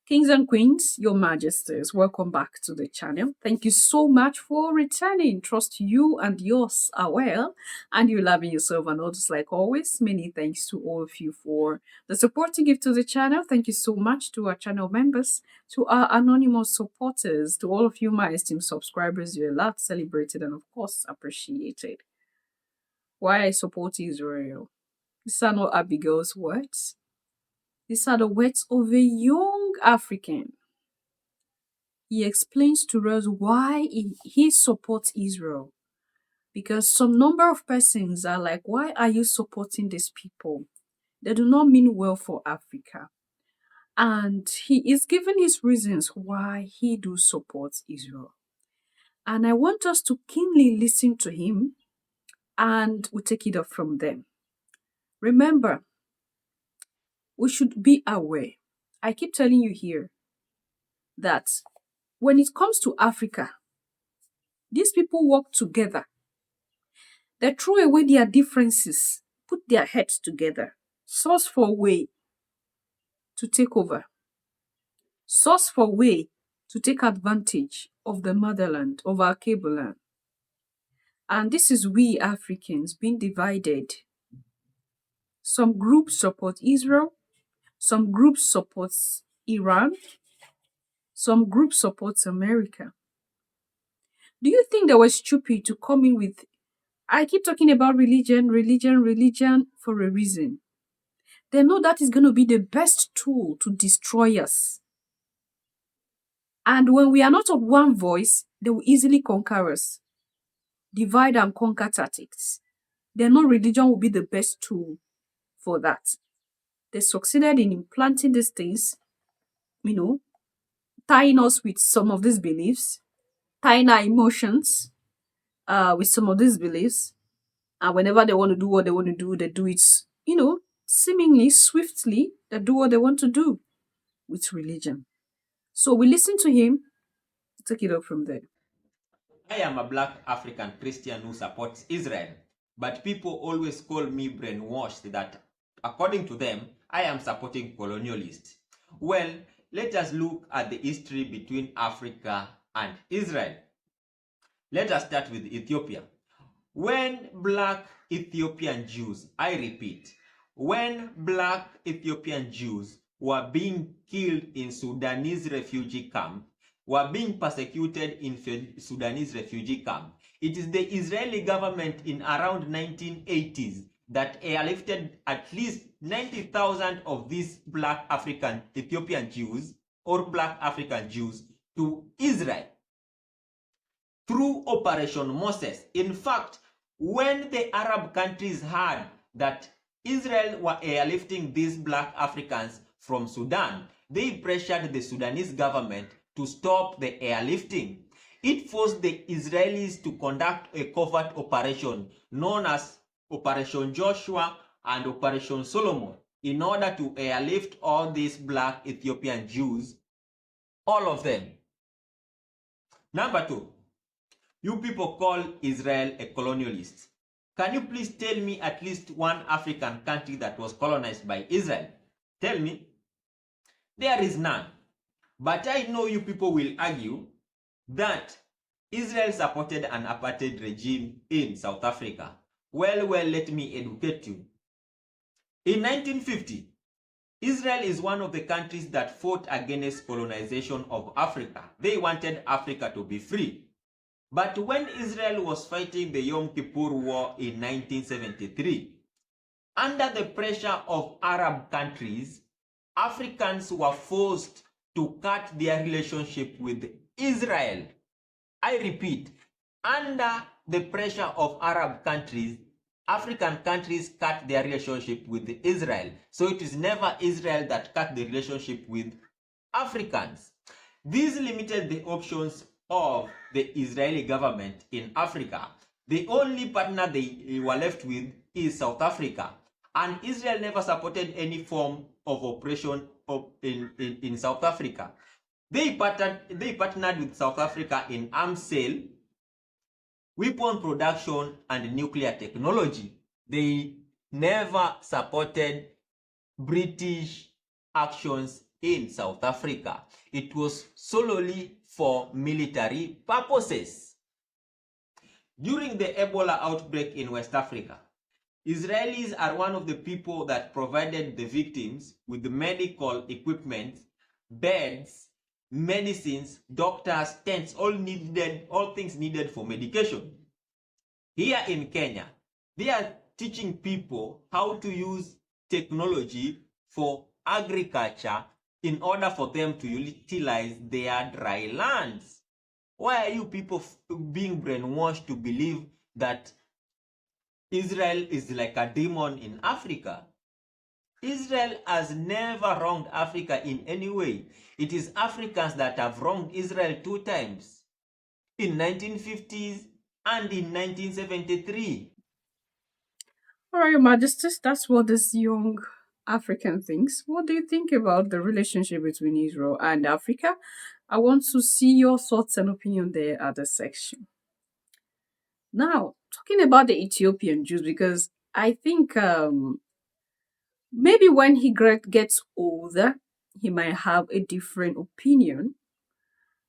Kings and queens, your majesties, welcome back to the channel. Thank you so much for returning. Trust you and yours are well, and you're loving yourself and others like always. Many thanks to all of you for the support you give to the channel. Thank you so much to our channel members, to our anonymous supporters, to all of you, my esteemed subscribers. You're a lot celebrated and, of course, appreciated. Why I support Israel. These are not Abigail's words. These are the words of a young African. He explains to us why he supports Israel. Because some number of persons are like, why are you supporting these people? They do not mean well for Africa. And he is giving his reasons why he do support Israel. And I want us to keenly listen to him, and we'll take it up from there. Remember, we should be aware. I keep telling you here that when it comes to Africa, these people work together. They throw away their differences, put their heads together, source for way to take over, source for way to take advantage of the motherland, of our cable land. And this is we Africans being divided. Some groups support Israel, some groups support Iran, some groups support America. Do you think they were stupid to come in with, I keep talking about religion for a reason. They know that is going to be the best tool to destroy us. And when we are not of one voice, they will easily conquer us. Divide and conquer tactics. They know religion will be the best tool for that. They succeeded in implanting these things, tying us with some of these beliefs, tying our emotions with some of these beliefs. And whenever they want to do what they want to do, they do it, seemingly swiftly. They do what they want to do with religion. So we listen to him, take it up from there. I am a black African Christian who supports Israel, but people always call me brainwashed that, according to them, I am supporting colonialists. Well, let us look at the history between Africa and Israel. Let us start with Ethiopia. When black Ethiopian Jews, I repeat, when black Ethiopian Jews were being killed in Sudanese refugee camp, were being persecuted in Sudanese refugee camp, it is the Israeli government in around 1980s that airlifted at least 90,000 of these black African Ethiopian Jews or black African Jews to Israel through Operation Moses. In fact, when the Arab countries heard that Israel were airlifting these black Africans from Sudan, they pressured the Sudanese government to stop the airlifting. It forced the Israelis to conduct a covert operation known as Operation Joshua and Operation Solomon in order to airlift all these black Ethiopian Jews, all of them. Number two, you people call Israel a colonialist. Can you please tell me at least one African country that was colonized by Israel? Tell me. There is none. But I know you people will argue that Israel supported an apartheid regime in South Africa. Well, let me educate you. In 1950, Israel is one of the countries that fought against colonization of Africa. They wanted Africa to be free. But when Israel was fighting the Yom Kippur War in 1973, under the pressure of Arab countries, Africans were forced to cut their relationship with Israel. I repeat, under the pressure of Arab countries, African countries cut their relationship with Israel. So it is never Israel that cut the relationship with Africans. This limited the options of the Israeli government in Africa. The only partner they were left with is South Africa. And Israel never supported any form of operation in South Africa. They partnered with South Africa in arms sale, weapon production, and nuclear technology. They never supported British actions in South Africa. It was solely for military purposes. During the Ebola outbreak in West Africa, Israelis are one of the people that provided the victims with the medical equipment, beds, medicines, doctors, tents, all things needed for medication. Here in Kenya, they are teaching people how to use technology for agriculture in order for them to utilize their dry lands. Why are you people being brainwashed to believe that Israel is like a demon in Africa? Israel has never wronged Africa in any way. It is Africans that have wronged Israel 2 times, in 1950s and in 1973. All right, Your Majesties, that's what this young African thinks. What do you think about the relationship between Israel and Africa? I want to see your thoughts and opinion there at the section. Now, talking about the Ethiopian Jews, because I think maybe when he gets older, he might have a different opinion.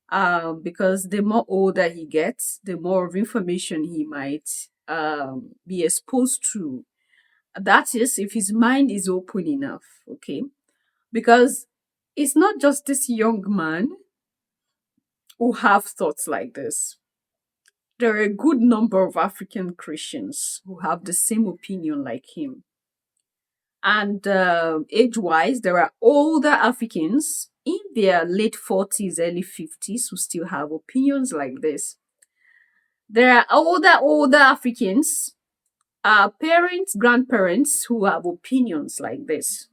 Because the more older he gets, the more of information he might be exposed to. That is, if his mind is open enough, okay? Because it's not just this young man who have thoughts like this. There are a good number of African Christians who have the same opinion like him. And age-wise, there are older Africans in their late 40s, early 50s who still have opinions like this. There are older Africans, parents, grandparents who have opinions like this.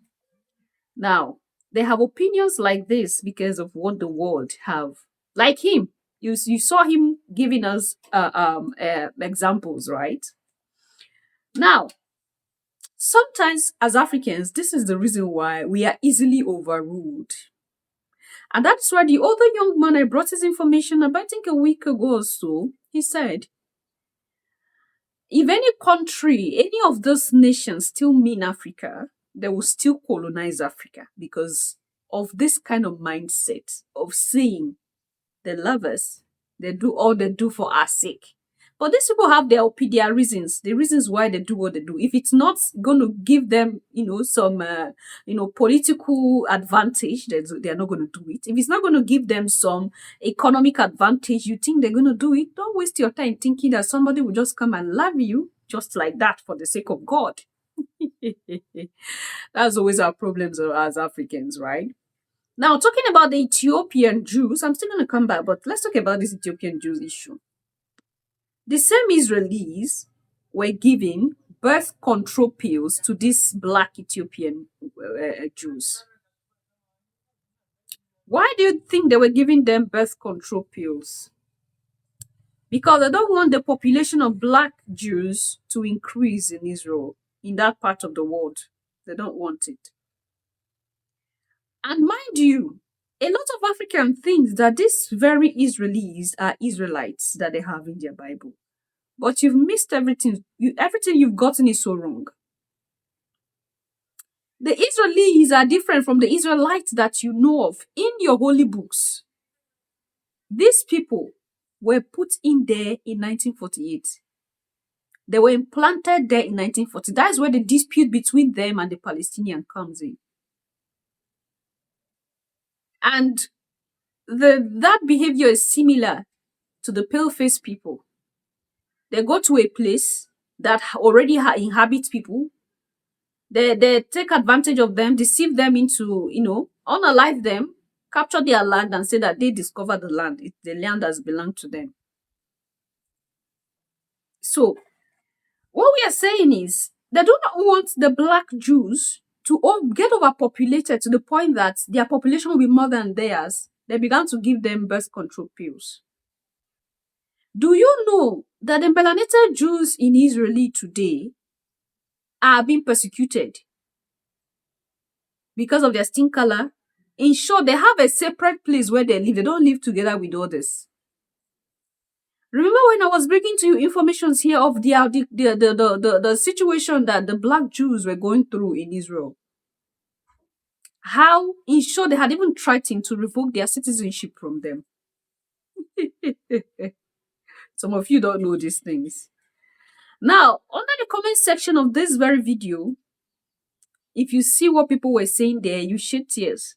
Now, they have opinions like this because of what the world have. Like him, you saw him giving us examples, right? Now, sometimes as Africans, this is the reason why we are easily overruled. And that's why the other young man I brought his information about, I think a week ago or so, he said, if any country, any of those nations still mean Africa, they will still colonize Africa because of this kind of mindset of saying they love us, they do all they do for our sake. But these people have their reasons, the reasons why they do what they do. If it's not going to give them, some, political advantage, they're not going to do it. If it's not going to give them some economic advantage, you think they're going to do it. Don't waste your time thinking that somebody will just come and love you just like that for the sake of God. That's always our problems as Africans, right? Now, talking about the Ethiopian Jews, I'm still going to come back, but let's talk about this Ethiopian Jews issue. The same Israelis were giving birth control pills to these black Ethiopian Jews. Why do you think they were giving them birth control pills? Because they don't want the population of black Jews to increase in Israel, in that part of the world. They don't want it. And mind you, a lot of Africans think that these very Israelis are Israelites that they have in their Bible. But you've missed everything. Everything you've gotten is so wrong. The Israelis are different from the Israelites that you know of in your holy books. These people were put in there in 1948. They were implanted there in 1940. That is where the dispute between them and the Palestinians comes in. And that behavior is similar to the pale-faced people. They go to a place that already inhabits people. They take advantage of them, deceive them into, unalive them, capture their land and say that they discovered the land. The land has belonged to them. So, what we are saying is, they do not want the black Jews to get overpopulated to the point that their population will be more than theirs. They began to give them birth control pills. Do you know that the melanated Jews in Israel today are being persecuted because of their skin color? In short, they have a separate place where they live. They don't live together with others. Remember when I was bringing to you information here of the situation that the black Jews were going through in Israel? how, in short, they had even threatened to revoke their citizenship from them. Some of you don't know these things. Now, under the comment section of this very video, if you see what people were saying there, you shed tears.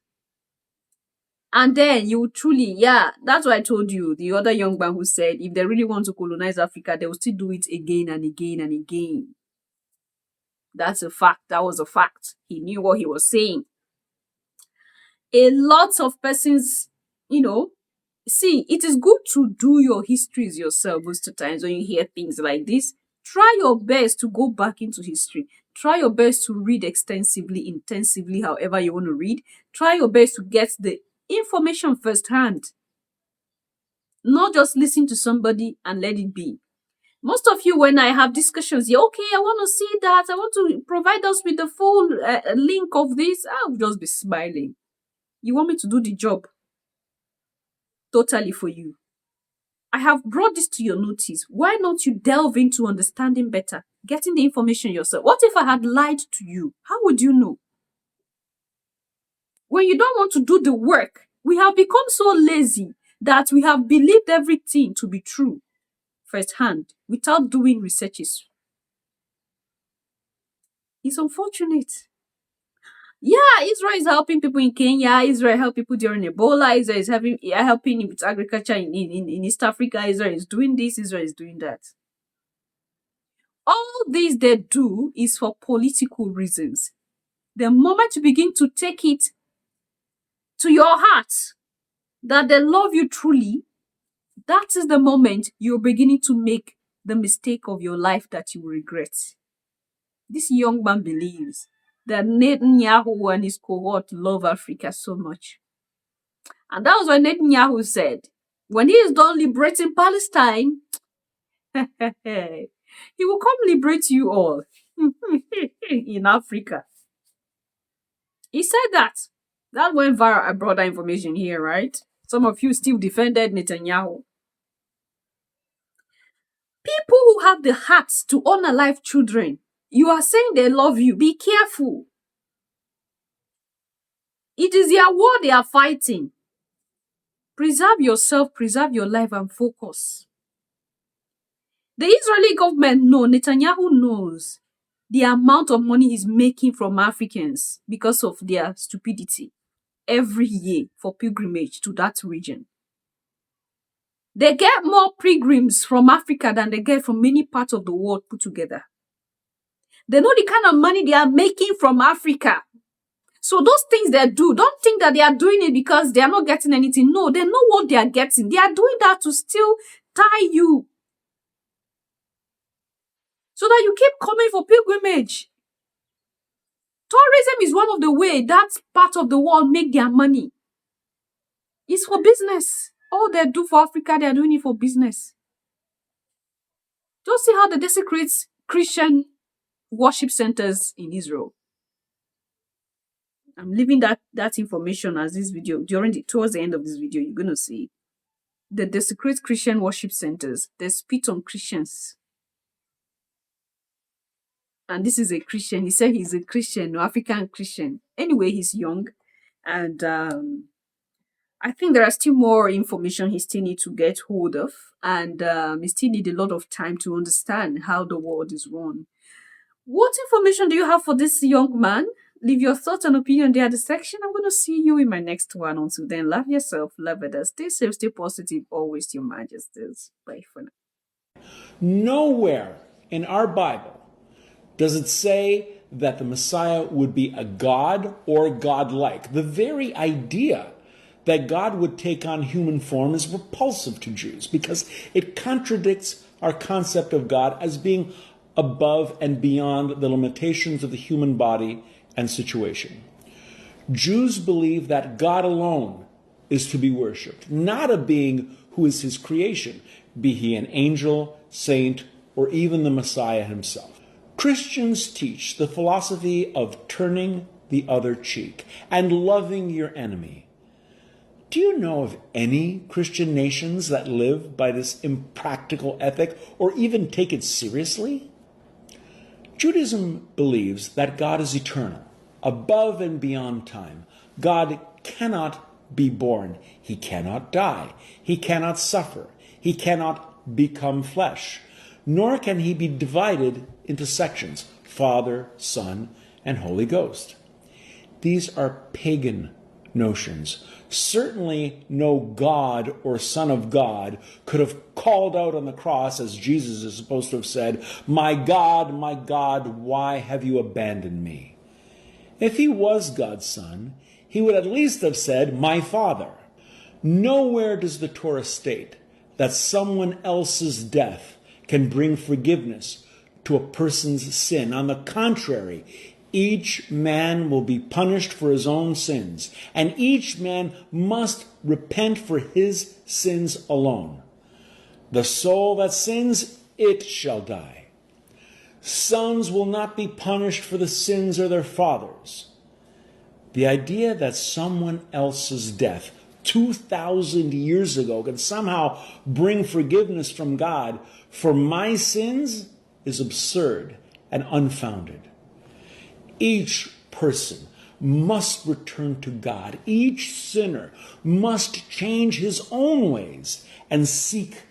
And then you truly, yeah, that's why I told you, the other young man who said if they really want to colonize Africa, they will still do it again and again and again. That's a fact. That was a fact. He knew what he was saying. A lot of persons, see, it is good to do your histories yourself most of the times when you hear things like this. Try your best to go back into history. Try your best to read extensively, intensively, however you want to read. Try your best to get the information firsthand. Not just listen to somebody and let it be. Most of you, when I have discussions, yeah, okay, I want to see that. I want to provide us with the full link of this. I'll just be smiling. You want me to do the job totally for you. I have brought this to your notice. Why not you delve into understanding better, getting the information yourself? What if I had lied to you? How would you know? When you don't want to do the work, we have become so lazy that we have believed everything to be true firsthand without doing researches. It's unfortunate. Yeah, Israel is helping people in Kenya. Israel helped people during Ebola. Israel is helping with agriculture in East Africa. Israel is doing this. Israel is doing that. All these they do is for political reasons. The moment you begin to take it to your heart that they love you truly, that is the moment you're beginning to make the mistake of your life that you will regret. This young man believes that Netanyahu and his cohort love Africa so much. And that was what Netanyahu said. When he is done liberating Palestine, he will come liberate you all in Africa. He said that. That went viral. I brought that information here, right? Some of you still defended Netanyahu. People who have the hearts to unalive children, you are saying they love you. Be careful. It is their war they are fighting. Preserve yourself, preserve your life, and focus. The Israeli government knows, Netanyahu knows the amount of money he's making from Africans because of their stupidity every year for pilgrimage to that region. They get more pilgrims from Africa than they get from many parts of the world put together. They know the kind of money they are making from Africa. So those things they do, don't think that they are doing it because they are not getting anything. No, they know what they are getting. They are doing that to still tie you, so that you keep coming for pilgrimage. Tourism is one of the ways that part of the world make their money. It's for business. All they do for Africa, they are doing it for business. Just see how they desecrate Christian worship centers in Israel. I'm leaving that information as this video towards the end of this video. You're gonna see the desecrate Christian worship centers. They spit on Christians. And this is a Christian. He said he's a Christian, no African Christian. Anyway, he's young, and I think there are still more information he still needs to get hold of, and he still need a lot of time to understand how the world is run. What information do you have for this young man? Leave your thoughts and opinion there at the section. I'm going to see you in my next one. Until then, love yourself, love others, stay safe, stay positive, always your majesties. Bye for now. Nowhere in our Bible does it say that the Messiah would be a god or godlike. The very idea that God would take on human form is repulsive to Jews because it contradicts our concept of God as being above and beyond the limitations of the human body and situation. Jews believe that God alone is to be worshipped, not a being who is his creation, be he an angel, saint, or even the Messiah himself. Christians teach the philosophy of turning the other cheek and loving your enemy. Do you know of any Christian nations that live by this impractical ethic or even take it seriously? Judaism believes that God is eternal, above and beyond time, God cannot be born. He cannot die. He cannot suffer. He cannot become flesh. Nor can he be divided into sections, Father, Son, and Holy Ghost. These are pagan notions. Certainly no God or Son of God could have called out on the cross, as Jesus is supposed to have said, my God, why have you abandoned me?" If he was God's Son, he would at least have said, "My Father." Nowhere does the Torah state that someone else's death can bring forgiveness to a person's sin. On the contrary, each man will be punished for his own sins, and each man must repent for his sins alone. The soul that sins, it shall die. Sons will not be punished for the sins of their fathers. The idea that someone else's death 2,000 years ago can somehow bring forgiveness from God for my sins is absurd and unfounded. Each person must return to God. Each sinner must change his own ways and seek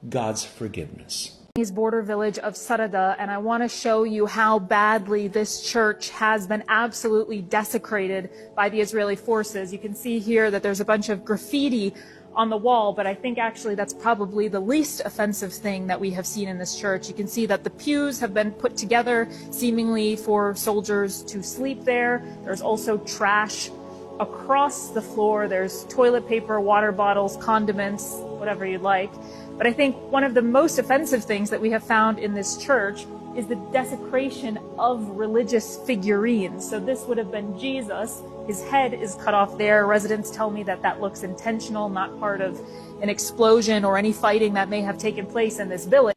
God's forgiveness. Border village of Sarada, and I want to show you how badly this church has been absolutely desecrated by the Israeli forces. You can see here that there's a bunch of graffiti on the wall, but I think actually that's probably the least offensive thing that we have seen in this church. You can see that the pews have been put together seemingly for soldiers to sleep there. There's also trash across the floor. There's toilet paper, water bottles, condiments, whatever you'd like. But I think one of the most offensive things that we have found in this church is the desecration of religious figurines. So this would have been Jesus. His head is cut off there. Residents tell me that that looks intentional, not part of an explosion or any fighting that may have taken place in this village.